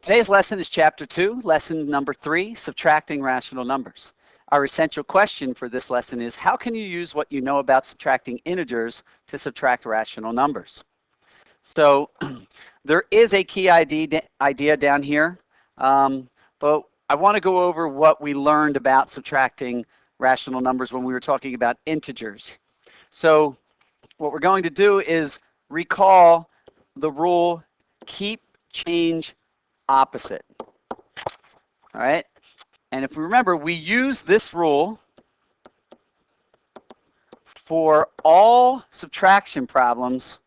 Today's lesson is chapter 2, lesson number 3, subtracting rational numbers. Our essential question for this lesson is, how can you use what you know about subtracting integers to subtract rational numbers? So there is a key idea down here, but I want to go over what we learned about subtracting rational numbers when we were talking about integers. So what we're going to do is recall the rule keep, change, opposite. All right, and if we remember, we use this rule for all subtraction problems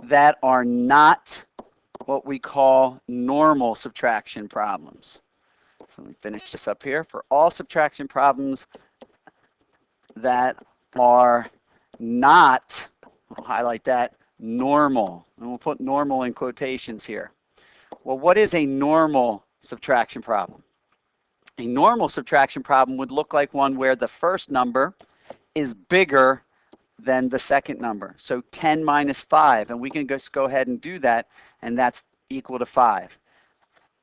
that are not what we call normal subtraction problems. So let me finish this up here. For all subtraction problems that are not, I'll highlight that, normal. And we'll put normal in quotations here. Well, what is a normal subtraction problem? A normal subtraction problem would look like one where the first number is bigger than the second number. So 10 minus 5, and we can just go ahead and do that, and that's equal to 5.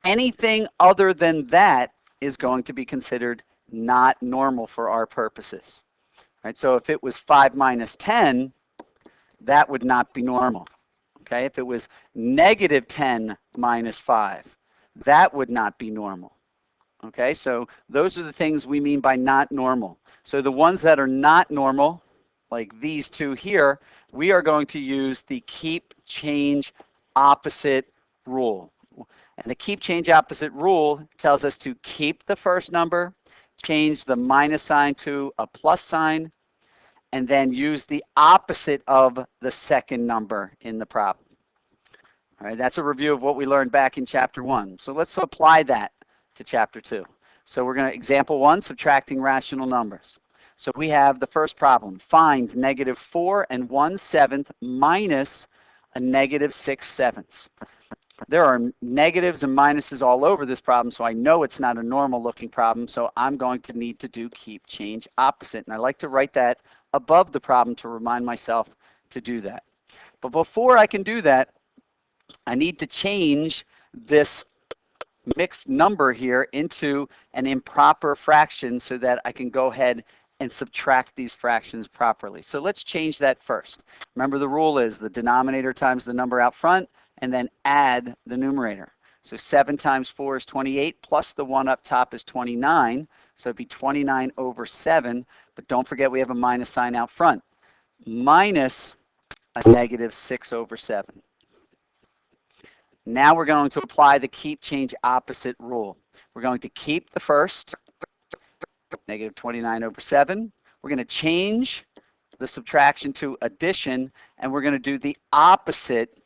Anything other than that is going to be considered not normal for our purposes. Right? So if it was 5 minus 10, that would not be normal. Okay? If it was negative 10 minus 5, that would not be normal. Okay? So those are the things we mean by not normal. So the ones that are not normal, like these two here, we are going to use the keep, change, opposite rule. And the keep, change, opposite rule tells us to keep the first number, change the minus sign to a plus sign, and then use the opposite of the second number in the problem. All right, that's a review of what we learned back in chapter 1. So let's apply that to chapter 2. So we're going to, example 1, subtracting rational numbers. So we have the first problem, find negative 4 1/7 minus a negative 6/7. There are negatives and minuses all over this problem, so I know it's not a normal looking problem, so I'm going to need to do keep, change, opposite. And I like to write that above the problem to remind myself to do that. But before I can do that, I need to change this mixed number here into an improper fraction so that I can go ahead and subtract these fractions properly. So let's change that first. Remember, the rule is the denominator times the number out front, and then add the numerator. So 7 times 4 is 28, plus the 1 up top is 29. So it'd be 29 over 7. But don't forget we have a minus sign out front. Minus a negative 6 over 7. Now we're going to apply the keep, change, opposite rule. We're going to keep the first, negative 29 over 7. We're going to change the subtraction to addition, and we're going to do the opposite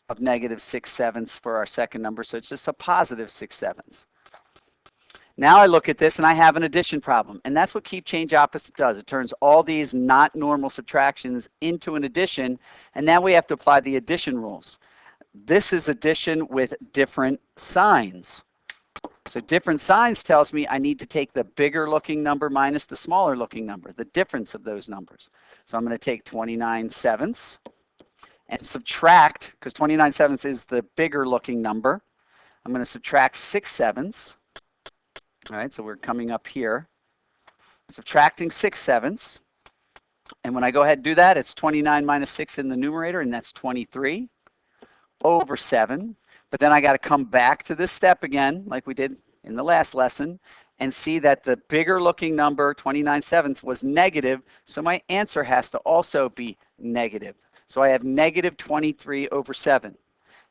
of negative 6/7 for our second number, so it's just a positive 6/7. Now I look at this and I have an addition problem, and that's what keep, change, opposite does. It turns all these not normal subtractions into an addition, and now we have to apply the addition rules. This is addition with different signs. So different signs tells me I need to take the bigger looking number minus the smaller looking number, the difference of those numbers. So I'm going to take 29/7 and subtract, because 29/7 is the bigger looking number. I'm going to subtract 6/7. All right, so we're coming up here, subtracting 6/7. And when I go ahead and do that, it's 29 minus 6 in the numerator, and that's 23 over 7. But then I got to come back to this step again, like we did in the last lesson, and see that the bigger looking number, 29/7, was negative, so my answer has to also be negative. So I have negative 23 over 7.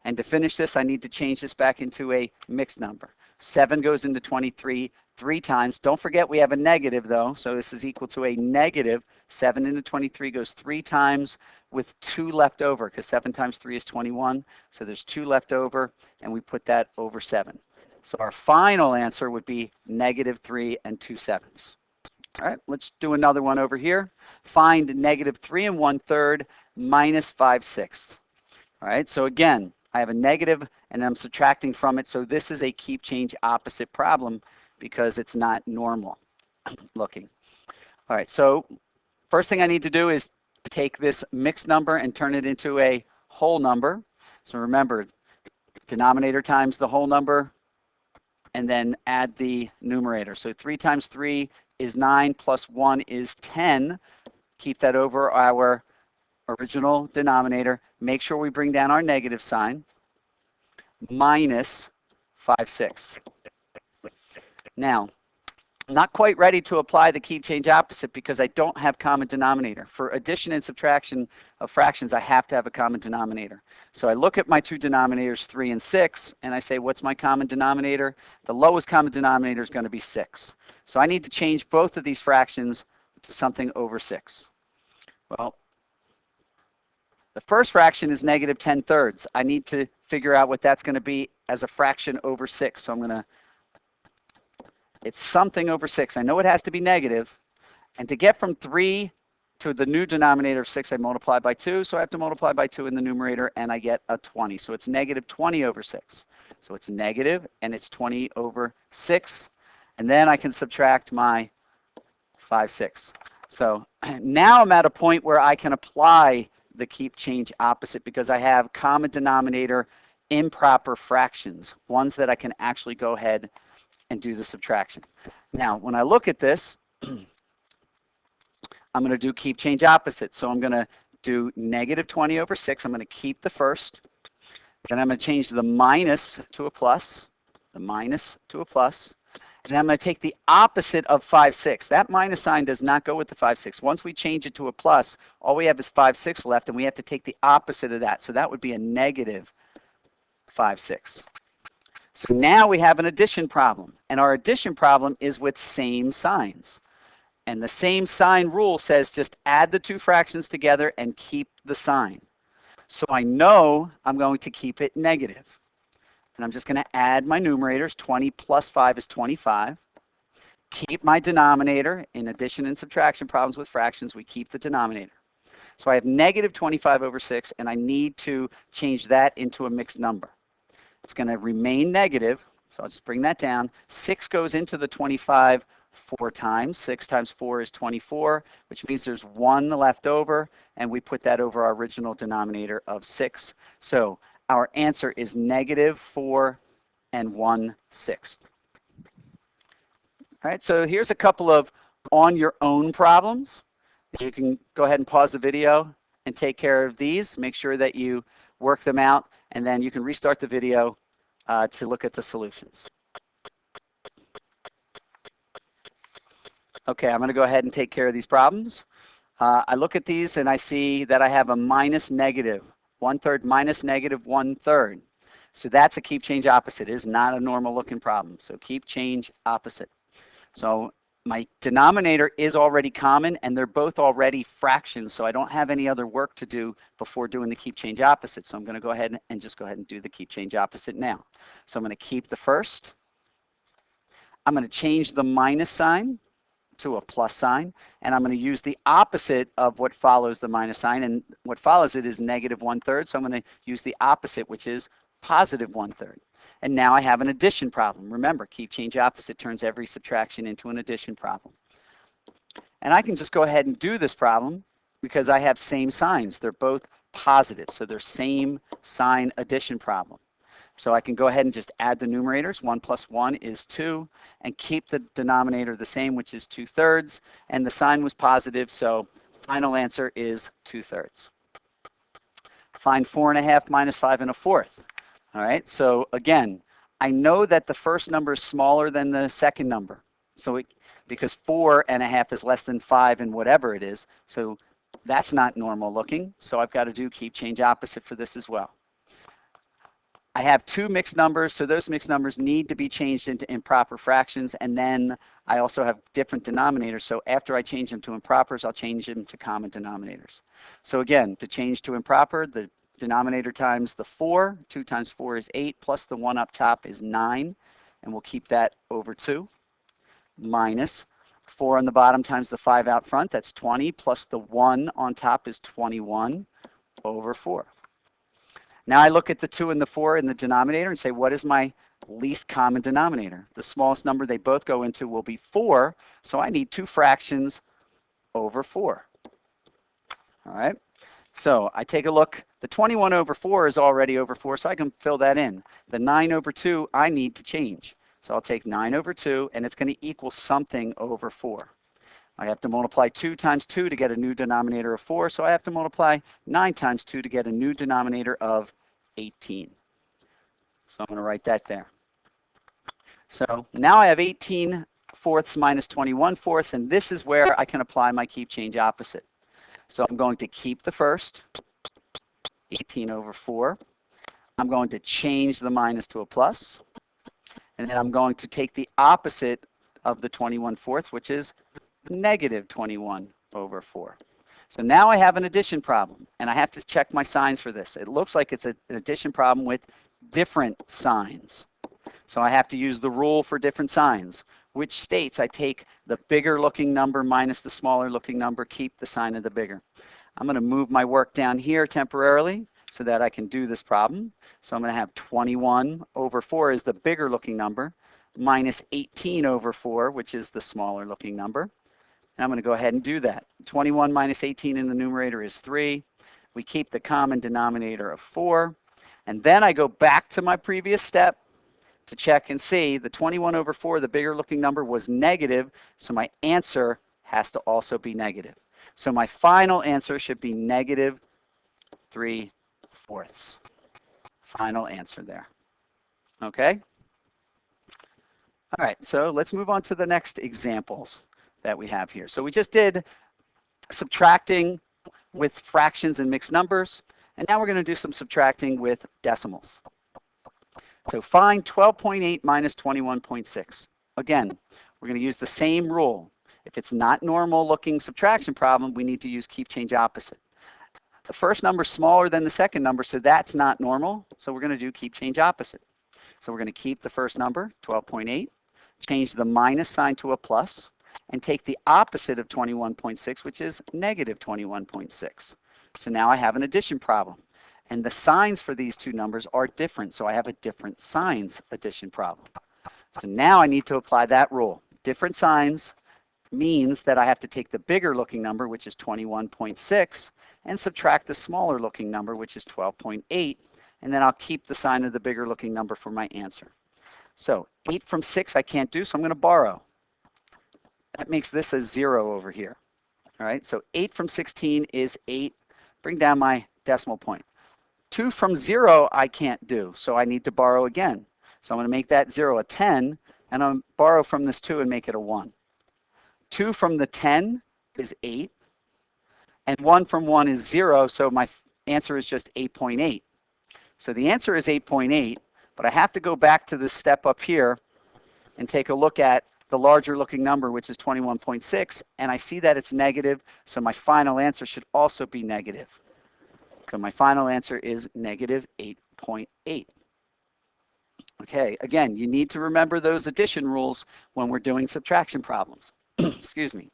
And to finish this, I need to change this back into a mixed number. 7 goes into 23 3 times. Don't forget we have a negative though, so this is equal to a negative. 7 into 23 goes 3 times with 2 left over, because 7 times 3 is 21. So there's 2 left over, and we put that over 7. So our final answer would be negative 3 2/7. All right, let's do another one over here. Find negative 3 1/3 minus 5/6. All right, so again, I have a negative and I'm subtracting from it. So this is a keep, change, opposite problem because it's not normal looking. All right, so first thing I need to do is take this mixed number and turn it into a whole number. So remember, denominator times the whole number, and then add the numerator. So 3 times 3 is 9, plus 1 is 10. Keep that over our original denominator. Make sure we bring down our negative sign, minus 5/6. Now, I'm not quite ready to apply the keep change opposite because I don't have common denominator. For addition and subtraction of fractions, I have to have a common denominator. So I look at my two denominators, 3 and 6, and I say, what's my common denominator? The lowest common denominator is going to be 6. So I need to change both of these fractions to something over 6. Well, the first fraction is negative 10/3. I need to figure out what that's going to be as a fraction over 6. So I'm going to, it's something over 6. I know it has to be negative. And to get from 3 to the new denominator of 6, I multiply by 2. So I have to multiply by 2 in the numerator, and I get a 20. So it's negative 20 over 6. So it's negative, and it's 20 over 6. And then I can subtract my 5/6. So now I'm at a point where I can apply the keep change opposite because I have common denominator improper fractions, ones that I can actually go ahead and do the subtraction. Now, when I look at this, I'm going to do keep change opposite. So I'm going to do negative 20 over 6. I'm going to keep the first. Then I'm going to change the minus to a plus, the minus to a plus. And I'm going to take the opposite of 5/6. That minus sign does not go with the 5/6. Once we change it to a plus, all we have is 5/6 left, and we have to take the opposite of that. So that would be a negative 5/6. So now we have an addition problem, and our addition problem is with same signs. And the same sign rule says just add the two fractions together and keep the sign. So I know I'm going to keep it negative. And I'm just going to add my numerators. 20 plus 5 is 25. Keep my denominator. In addition and subtraction problems with fractions, we keep the denominator. So I have negative 25 over 6, and I need to change that into a mixed number. It's going to remain negative, so I'll just bring that down. 6 goes into the 25 4 times. 6 times 4 is 24, which means there's 1 left over, and we put that over our original denominator of 6. So our answer is negative 4 1/6. All right, so here's a couple of on your own problems. You can go ahead and pause the video and take care of these. Make sure that you work them out, and then you can restart the video to look at the solutions. Okay, I'm going to go ahead and take care of these problems. I look at these and I see that I have a minus negative 1/3 minus negative 1/3. So that's a keep change opposite. It is not a normal looking problem. So keep change opposite. So my denominator is already common, and they're both already fractions, so I don't have any other work to do before doing the keep change opposite. So I'm going to go ahead and just go ahead and do the keep change opposite now. So I'm going to keep the first. I'm going to change the minus sign to a plus sign, and I'm going to use the opposite of what follows the minus sign, and what follows it is negative 1/3. So I'm going to use the opposite, which is positive 1/3. And now I have an addition problem. Remember, keep change opposite turns every subtraction into an addition problem. And I can just go ahead and do this problem because I have same signs. They're both positive, so they're same sign addition problem. So I can go ahead and just add the numerators. 1 plus 1 is 2, and keep the denominator the same, which is 2/3. And the sign was positive, so final answer is 2/3. Find 4 1/2 minus 5 1/4. All right, so again, I know that the first number is smaller than the second number. So because 4 1/2 is less than 5 and whatever it is, so that's not normal looking. So I've got to do keep change opposite for this as well. I have two mixed numbers, so those mixed numbers need to be changed into improper fractions, and then I also have different denominators, so after I change them to impropers, I'll change them to common denominators. So again, to change to improper, the denominator times the 4, 2 times 4 is 8, plus the 1 up top is 9, and we'll keep that over 2, minus 4 on the bottom times the 5 out front, that's 20, plus the 1 on top is 21 over 4. Now I look at the 2 and the 4 in the denominator and say, what is my least common denominator? The smallest number they both go into will be 4, so I need two fractions over 4. All right. So I take a look. The 21 over 4 is already over 4, so I can fill that in. The 9 over 2 I need to change. So I'll take 9 over 2, and it's going to equal something over 4. I have to multiply 2 times 2 to get a new denominator of 4, so I have to multiply 9 times 2 to get a new denominator of 18. So I'm going to write that there. So now I have 18 fourths minus 21 fourths, and this is where I can apply my keep change opposite. So I'm going to keep the first, 18 over 4. I'm going to change the minus to a plus, and then I'm going to take the opposite of the 21 fourths, which is negative 21 over 4. So now I have an addition problem, and I have to check my signs for this. It looks like it's an addition problem with different signs. So I have to use the rule for different signs, which states I take the bigger looking number minus the smaller looking number, keep the sign of the bigger. I'm going to move my work down here temporarily so that I can do this problem. So I'm going to have 21 over 4 is the bigger looking number, minus 18 over 4, which is the smaller looking number. And I'm going to go ahead and do that. 21 minus 18 in the numerator is 3. We keep the common denominator of 4. And then I go back to my previous step to check and see the 21 over 4, the bigger looking number, was negative, so my answer has to also be negative. So my final answer should be negative 3/4. Final answer there. Okay? All right, so let's move on to the next examples that we have here. So we just did subtracting with fractions and mixed numbers, and now we're going to do some subtracting with decimals. So find 12.8 minus 21.6. Again, we're going to use the same rule. If it's not normal looking subtraction problem, we need to use keep change opposite. The first number is smaller than the second number, so that's not normal. So we're going to do keep change opposite. So we're going to keep the first number, 12.8, change the minus sign to a plus, and take the opposite of 21.6, which is negative 21.6. So now I have an addition problem. And the signs for these two numbers are different, so I have a different signs addition problem. So now I need to apply that rule. Different signs means that I have to take the bigger looking number, which is 21.6, and subtract the smaller looking number, which is 12.8, and then I'll keep the sign of the bigger looking number for my answer. So 8 from 6 I can't do, so I'm going to borrow. That makes this a 0 over here. All right, so 8 from 16 is 8. Bring down my decimal point. 2 from 0 I can't do, so I need to borrow again. So I'm going to make that 0 a 10, and I'm going to borrow from this 2 and make it a 1. 2 from the 10 is 8, and 1 from 1 is 0, so my answer is just 8.8. So the answer is 8.8, but I have to go back to this step up here and take a look at the larger looking number, which is 21.6, and I see that it's negative, so my final answer should also be negative. So my final answer is negative 8.8. Okay, again, you need to remember those addition rules when we're doing subtraction problems. Excuse me.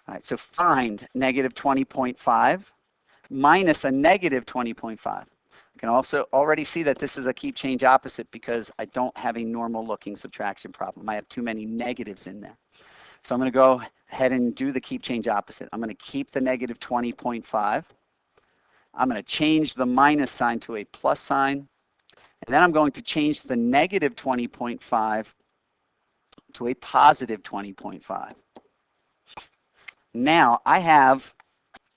All right, so find negative 20.5 minus a negative 20.5. You can also already see that this is a keep change opposite because I don't have a normal looking subtraction problem. I have too many negatives in there. So I'm going to go ahead and do the keep change opposite. I'm going to keep the negative 20.5. I'm going to change the minus sign to a plus sign. And then I'm going to change the negative 20.5 to a positive 20.5. Now I have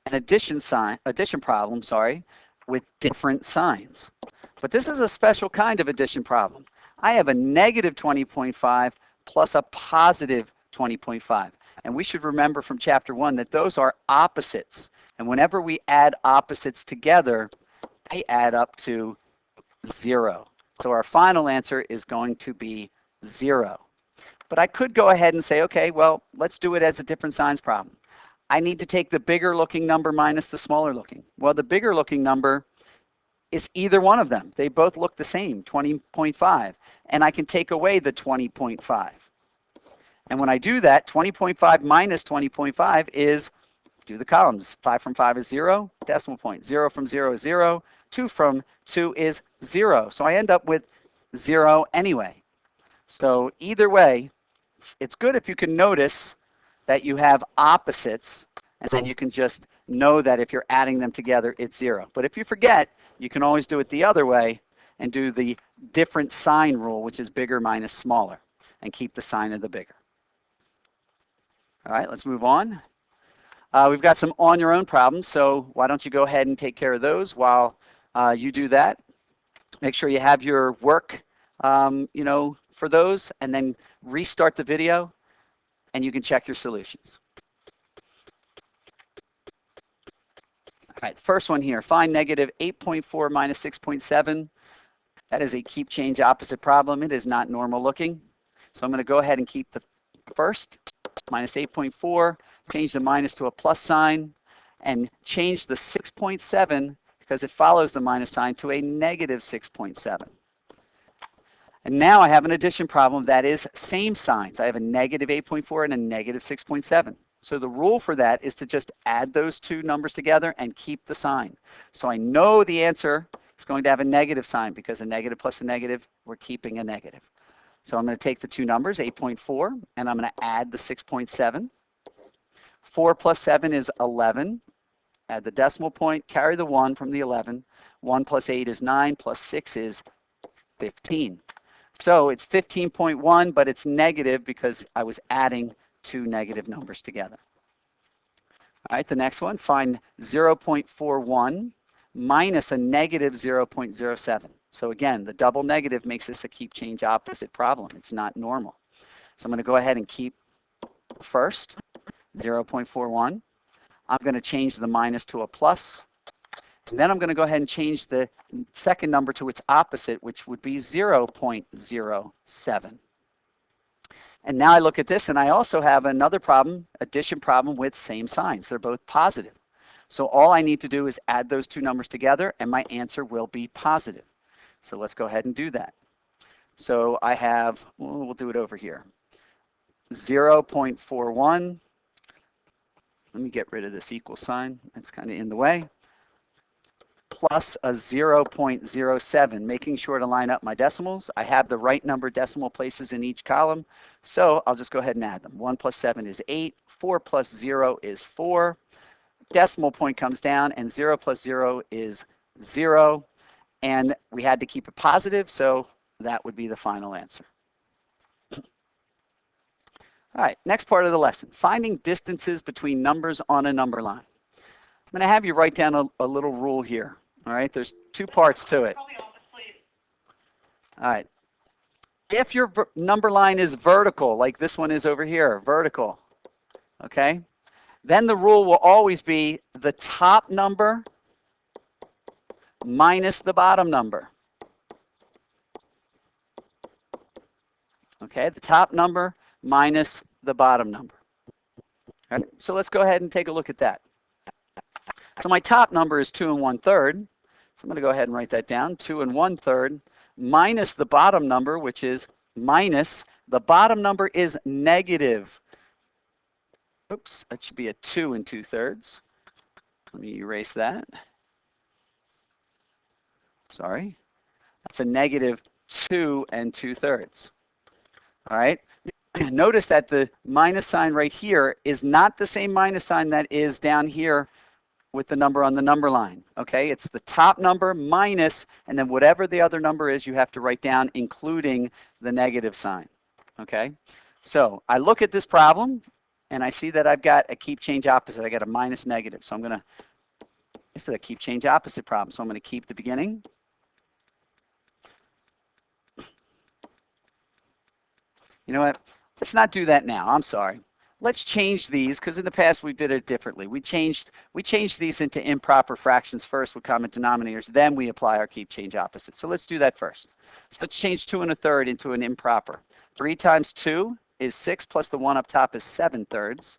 an addition problem, with different signs. But this is a special kind of addition problem. I have a negative 20.5 plus a positive 20.5. And we should remember from chapter 1 that those are opposites. And whenever we add opposites together, they add up to 0. So our final answer is going to be 0. But I could go ahead and say, okay, well, let's do it as a different signs problem. I need to take the bigger looking number minus the smaller looking. Well, the bigger looking number is either one of them. They both look the same, 20.5. And I can take away the 20.5. And when I do that, 20.5 minus 20.5 is, do the columns. 5 from 5 is 0, decimal point. 0 from 0 is 0. 2 from 2 is 0. So I end up with 0 anyway. So either way, it's good if you can notice that you have opposites and then you can just know that if you're adding them together, it's 0. But if you forget, you can always do it the other way and do the different sign rule, which is bigger minus smaller, and keep the sign of the bigger. All right, let's move on. We've got some on your own problems, so why don't you go ahead and take care of those while you do that. Make sure you have your work, for those, and then restart the video, and you can check your solutions. All right, the first one here, find negative 8.4 minus 6.7. That is a keep change opposite problem. It is not normal looking. So I'm going to go ahead and keep the first, minus 8.4, change the minus to a plus sign, and change the 6.7, because it follows the minus sign, to a negative 6.7. And now I have an addition problem that is same signs. I have a negative 8.4 and a negative 6.7. So the rule for that is to just add those two numbers together and keep the sign. So I know the answer is going to have a negative sign, because a negative plus a negative, we're keeping a negative. So I'm going to take the two numbers, 8.4, and I'm going to add the 6.7. 4 plus 7 is 11. Add the decimal point, carry the 1 from the 11. 1 plus 8 is 9, plus 6 is 15. So it's 15.1, but it's negative because I was adding two negative numbers together. All right, the next one, find 0.41 minus a negative 0.07. So again, the double negative makes this a keep change opposite problem. It's not normal. So I'm going to go ahead and keep first, 0.41. I'm going to change the minus to a plus. And then I'm going to go ahead and change the second number to its opposite, which would be 0.07. And now I look at this, and I also have another problem, addition problem with same signs. They're both positive. So all I need to do is add those two numbers together, and my answer will be positive. So let's go ahead and do that. So I have, we'll do it over here, 0.41. Let me get rid of this equal sign. That's kind of in the way. Plus a 0.07, making sure to line up my decimals. I have the right number decimal places in each column, so I'll just go ahead and add them. 1 plus 7 is 8. 4 plus 0 is 4. Decimal point comes down, and 0 plus 0 is 0. And we had to keep it positive, so that would be the final answer. All right, next part of the lesson, finding distances between numbers on a number line. I'm going to have you write down a little rule here. All right, there's two parts to it. All right, if your number line is vertical, like this one is over here, vertical, okay, then the rule will always be the top number minus the bottom number. Okay, the top number minus the bottom number. All right, so let's go ahead and take a look at that. So my top number is 2 1/3. So I'm going to go ahead and write that down. 2 1/3 minus the bottom number, which is minus. The bottom number is negative. Oops, that should be a 2 2/3. Let me erase that. Sorry. That's a negative 2 2/3. All right. Notice that the minus sign right here is not the same minus sign that is down here with the number on the number line. Okay, it's the top number minus, and then whatever the other number is, you have to write down, including the negative sign. Okay, so I look at this problem, and I see that I've got a keep change opposite. I got a minus negative, so I'm going to, this is a keep change opposite problem, so I'm going to keep the beginning. You know what? Let's not do that now. I'm sorry. Let's change these, because in the past we did it differently. We changed these into improper fractions first with common denominators, then we apply our keep change opposite. So let's do that first. So let's change 2 1/3 into an improper. 3 times 2 is 6, plus the 1 up top is 7/3,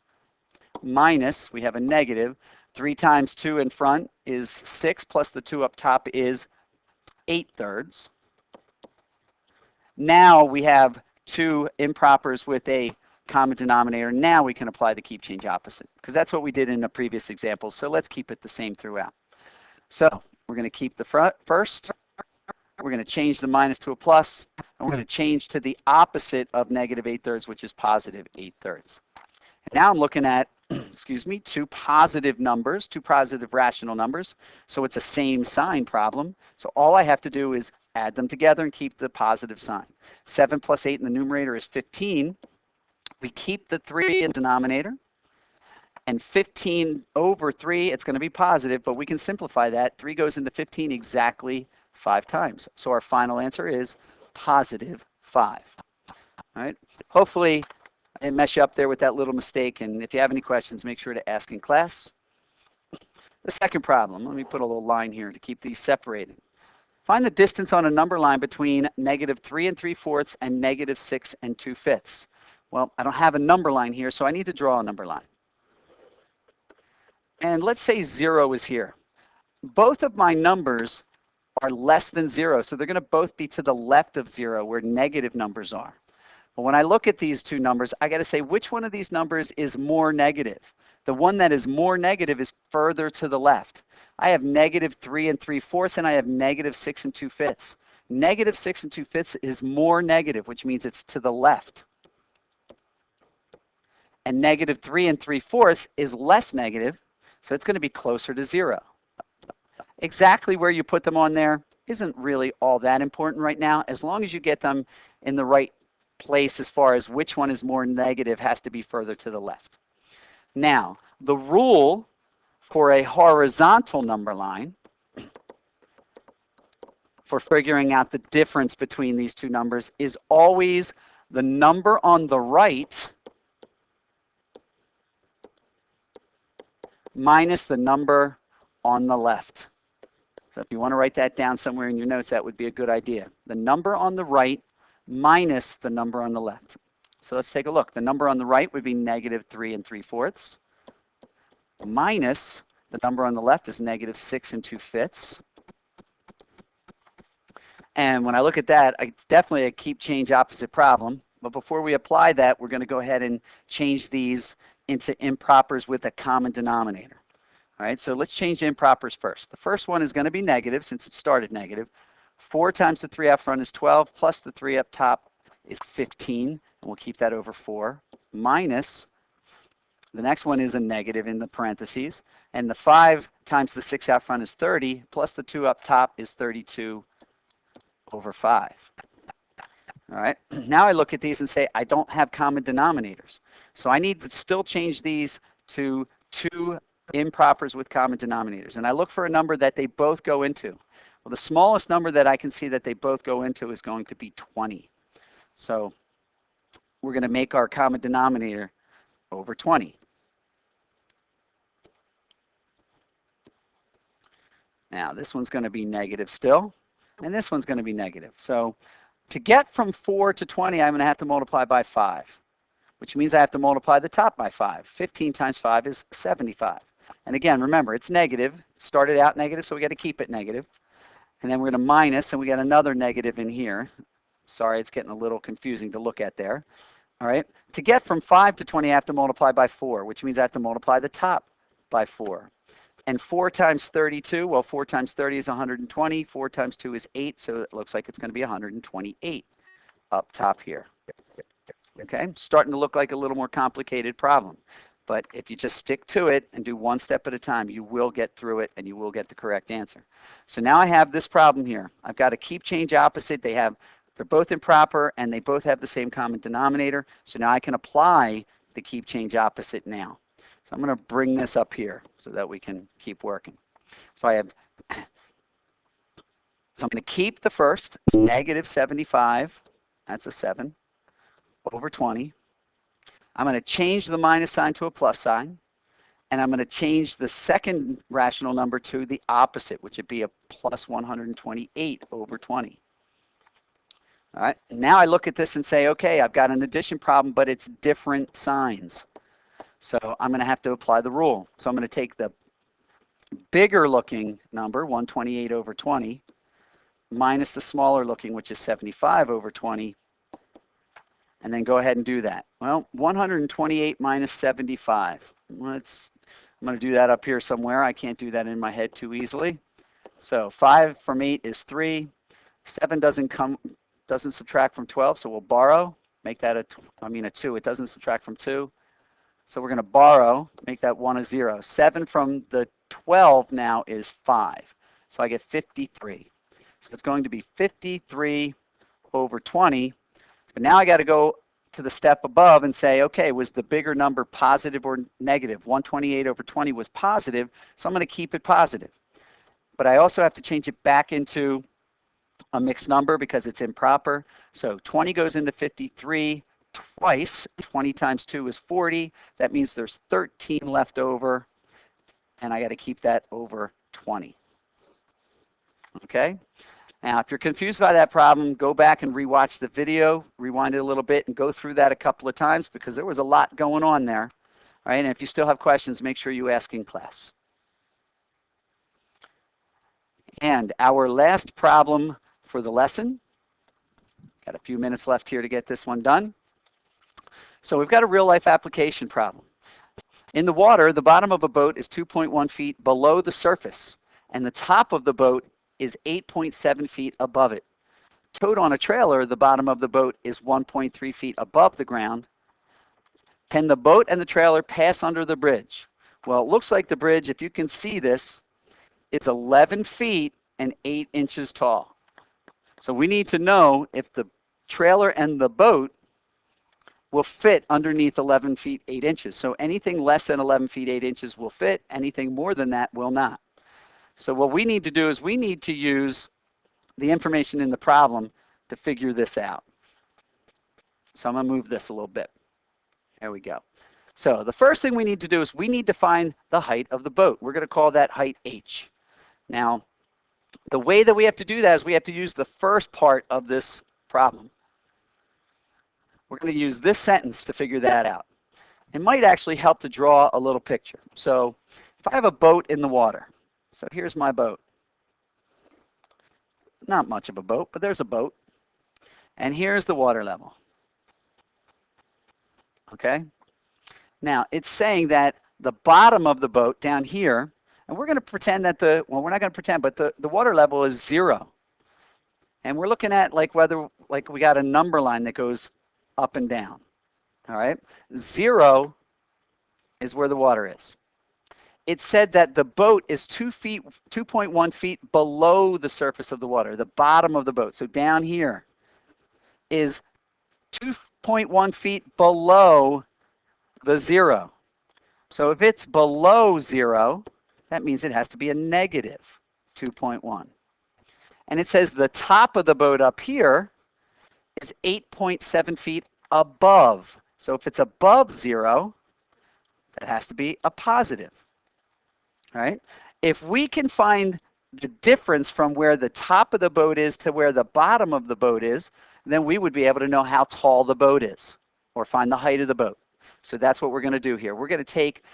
minus, we have a negative. 3 times 2 in front is 6, plus the 2 up top is 8/3. Now we have two impropers with a common denominator. Now we can apply the keep change opposite, because that's what we did in the previous example. So let's keep it the same throughout. So we're going to keep the front first. We're going to change the minus to a plus, and we're going to change to the opposite of negative 8/3, which is positive 8/3. And now I'm looking at excuse me, two positive numbers, two positive rational numbers. So it's a same sign problem. So all I have to do is add them together and keep the positive sign. 7 plus 8 in the numerator is 15. We keep the 3 in the denominator. And 15 over 3, it's going to be positive, but we can simplify that. 3 goes into 15 exactly 5 times. So our final answer is positive 5. All right. Hopefully, I didn't mess you up there with that little mistake. And if you have any questions, make sure to ask in class. The second problem, let me put a little line here to keep these separated. Find the distance on a number line between negative 3 3/4 and negative 6 2/5. Well, I don't have a number line here, so I need to draw a number line. And let's say 0 is here. Both of my numbers are less than 0, so they're going to both be to the left of 0 where negative numbers are. But when I look at these two numbers, I got to say which one of these numbers is more negative. The one that is more negative is further to the left. I have negative 3 3/4 and I have negative 6 2/5. Negative 6 2/5 is more negative, which means it's to the left. And negative 3 3/4 is less negative, so it's going to be closer to 0. Exactly where you put them on there isn't really all that important right now, as long as you get them in the right place as far as which one is more negative has to be further to the left. Now, the rule for a horizontal number line for figuring out the difference between these two numbers is always the number on the right minus the number on the left. So if you want to write that down somewhere in your notes, that would be a good idea. The number on the right minus the number on the left. So let's take a look. The number on the right would be negative 3 3/4 minus the number on the left is negative 6 2/5. And when I look at that, it's definitely a keep, change, opposite problem. But before we apply that, we're going to go ahead and change these into impropers with a common denominator. All right, so let's change impropers first. The first one is going to be negative since it started negative. 4 times the 3 out front is 12, plus the 3 up top is 15, and we'll keep that over 4, minus, the next one is a negative in the parentheses, and the 5 times the 6 out front is 30, plus the 2 up top is 32 over 5. All right, now I look at these and say I don't have common denominators. So I need to still change these to two impropers with common denominators. And I look for a number that they both go into. Well, the smallest number that I can see that they both go into is going to be 20. So we're going to make our common denominator over 20. Now this one's going to be negative still, and this one's going to be negative. So to get from 4 to 20, I'm going to have to multiply by 5, which means I have to multiply the top by 5. 15 times 5 is 75. And again, remember, it's negative. It started out negative, so we got to keep it negative. And then we're going to minus, and we got another negative in here. Sorry, it's getting a little confusing to look at there. All right. To get from 5 to 20, I have to multiply by 4, which means I have to multiply the top by 4. And 4 times 32, well, 4 times 30 is 120. 4 times 2 is 8, so it looks like it's going to be 128 up top here. Okay, starting to look like a little more complicated problem. But if you just stick to it and do one step at a time, you will get through it and you will get the correct answer. So now I have this problem here. I've got a keep, change, opposite. They're both improper and they both have the same common denominator. So now I can apply the keep, change, opposite now. So I'm going to bring this up here so that we can keep working. So I'm going to keep the first, negative 75, that's a 7, over 20. I'm going to change the minus sign to a plus sign, and I'm going to change the second rational number to the opposite, which would be a plus 128 over 20. All right, now I look at this and say, okay, I've got an addition problem, but it's different signs. So I'm going to have to apply the rule. So I'm going to take the bigger looking number, 128 over 20, minus the smaller looking, which is 75 over 20, and then go ahead and do that. Well, 128 minus 75. I'm going to do that up here somewhere. I can't do that in my head too easily. So 5 from 8 is 3. 7 doesn't subtract from 12, so we'll borrow. Make that a 2. It doesn't subtract from 2. So we're going to borrow, make that 1 a 0. 7 from the 12 now is 5. So I get 53. So it's going to be 53 over 20. But now I got to go to the step above and say, okay, was the bigger number positive or negative? 128 over 20 was positive, so I'm going to keep it positive. But I also have to change it back into a mixed number because it's improper. So 20 goes into 53 twice. 20 times 2 is 40. That means there's 13 left over, and I got to keep that over 20. Okay? Now, if you're confused by that problem, go back and rewatch the video, rewind it a little bit, and go through that a couple of times because there was a lot going on there. All right? And if you still have questions, make sure you ask in class. And our last problem for the lesson. Got a few minutes left here to get this one done. So we've got a real-life application problem. In the water, the bottom of a boat is 2.1 feet below the surface, and the top of the boat is 8.7 feet above it. Towed on a trailer, the bottom of the boat is 1.3 feet above the ground. Can the boat and the trailer pass under the bridge? Well, it looks like the bridge, if you can see this, is 11 feet and 8 inches tall. So we need to know if the trailer and the boat will fit underneath 11 feet 8 inches. So anything less than 11 feet 8 inches will fit. Anything more than that will not. So what we need to do is we need to use the information in the problem to figure this out. So I'm going to move this a little bit. There we go. So the first thing we need to do is we need to find the height of the boat. We're going to call that height h. Now, the way that we have to do that is we have to use the first part of this problem. We're going to use this sentence to figure that out. It might actually help to draw a little picture. So if I have a boat in the water, so here's my boat. Not much of a boat, but there's a boat. And here's the water level. Okay? Now, it's saying that the bottom of the boat down here, and we're going to pretend that well, we're not going to pretend, but the water level is 0. And we're looking at like whether, like we got a number line that goes up and down. All right? 0 is where the water is. It said that the boat is 2.1 feet below the surface of the water, the bottom of the boat. So down here is 2.1 feet below the 0. So if it's below 0, that means it has to be a negative 2.1. And it says the top of the boat up here is 8.7 feet above. So if it's above 0, that has to be a positive. All right? If we can find the difference from where the top of the boat is to where the bottom of the boat is, then we would be able to know how tall the boat is or find the height of the boat. So that's what we're going to do here. We're going to take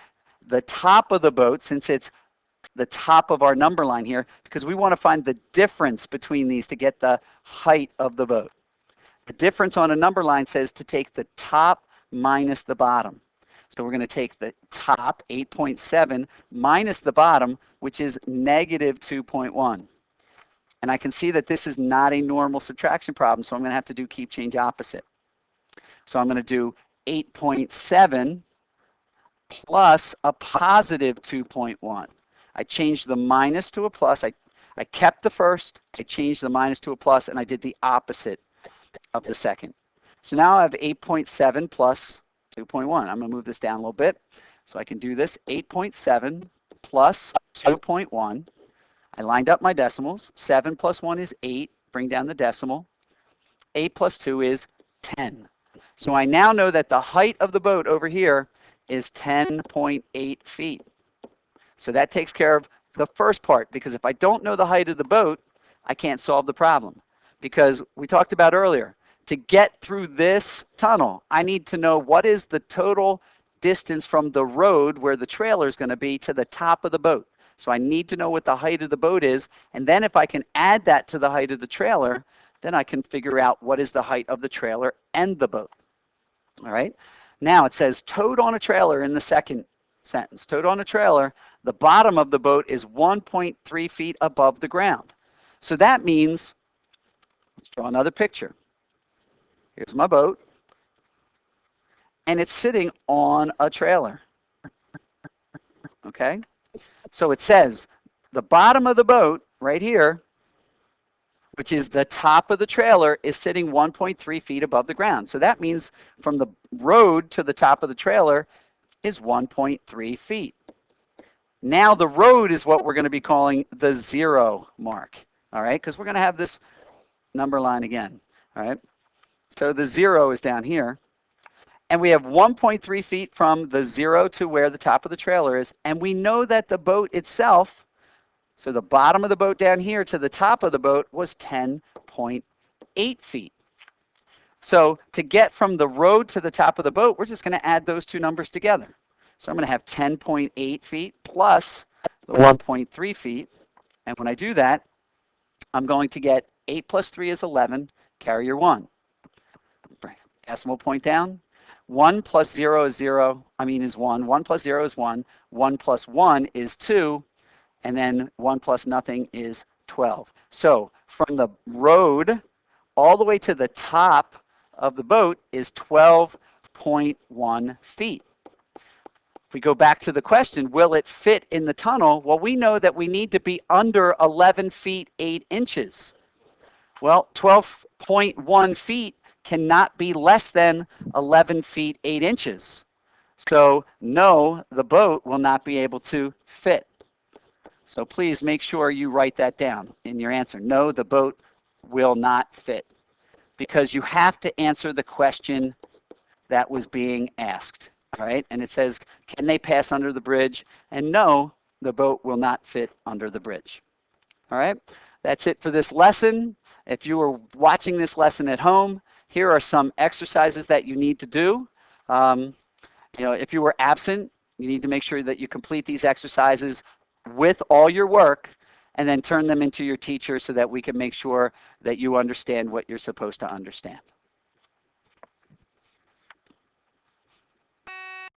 the top of the boat, since it's the top of our number line here, because we want to find the difference between these to get the height of the boat. The difference on a number line says to take the top minus the bottom. So we're going to take the top, 8.7, minus the bottom, which is negative 2.1. And I can see that this is not a normal subtraction problem, so I'm going to have to do keep change opposite. So I'm going to do 8.7 plus a positive 2.1. I changed the minus to a plus. I kept the first, I changed the minus to a plus, and I did the opposite of the second. So now I have 8.7 plus 2.1. I'm going to move this down a little bit so I can do this. 8.7 plus 2.1. I lined up my decimals. 7 plus 1 is 8. Bring down the decimal. 8 plus 2 is 10. So I now know that the height of the boat over here is 10.8 feet. So that takes care of the first part, because if I don't know the height of the boat, I can't solve the problem. Because we talked about earlier, to get through this tunnel, I need to know what is the total distance from the road where the trailer is going to be to the top of the boat. So I need to know what the height of the boat is, and then if I can add that to the height of the trailer, then I can figure out what is the height of the trailer and the boat. All right? Now it says towed on a trailer in the second sentence. Towed on a trailer, the bottom of the boat is 1.3 feet above the ground. So that means, let's draw another picture. Here's my boat. and it's sitting on a trailer. Okay? So it says the bottom of the boat right here, which is the top of the trailer, is sitting 1.3 feet above the ground. So that means from the road to the top of the trailer is 1.3 feet. Now the road is what we're going to be calling the 0 mark, all right? Because we're going to have this number line again, all right? So the 0 is down here. And we have 1.3 feet from the 0 to where the top of the trailer is. And we know that the boat itself, so the bottom of the boat down here to the top of the boat, was 10.8 feet. So to get from the road to the top of the boat, we're just going to add those two numbers together. So I'm going to have 10.8 feet plus the 1.3 feet. And when I do that, I'm going to get 8 plus 3 is 11, carry your 1. Decimal point down. 1 plus 0 is 1. 1 plus 0 is 1. 1 plus 1 is 2. And then 1 plus nothing is 12. So from the road all the way to the top of the boat is 12.1 feet. If we go back to the question, will it fit in the tunnel? Well, we know that we need to be under 11 feet 8 inches. Well, 12.1 feet cannot be less than 11 feet 8 inches. So no, the boat will not be able to fit. So please make sure you write that down in your answer. No, the boat will not fit, because you have to answer the question that was being asked, all right? And it says, can they pass under the bridge? And no, the boat will not fit under the bridge. All right, that's it for this lesson. If you were watching this lesson at home, here are some exercises that you need to do. If you were absent, you need to make sure that you complete these exercises with all your work and then turn them into your teacher so that we can make sure that you understand what you're supposed to understand.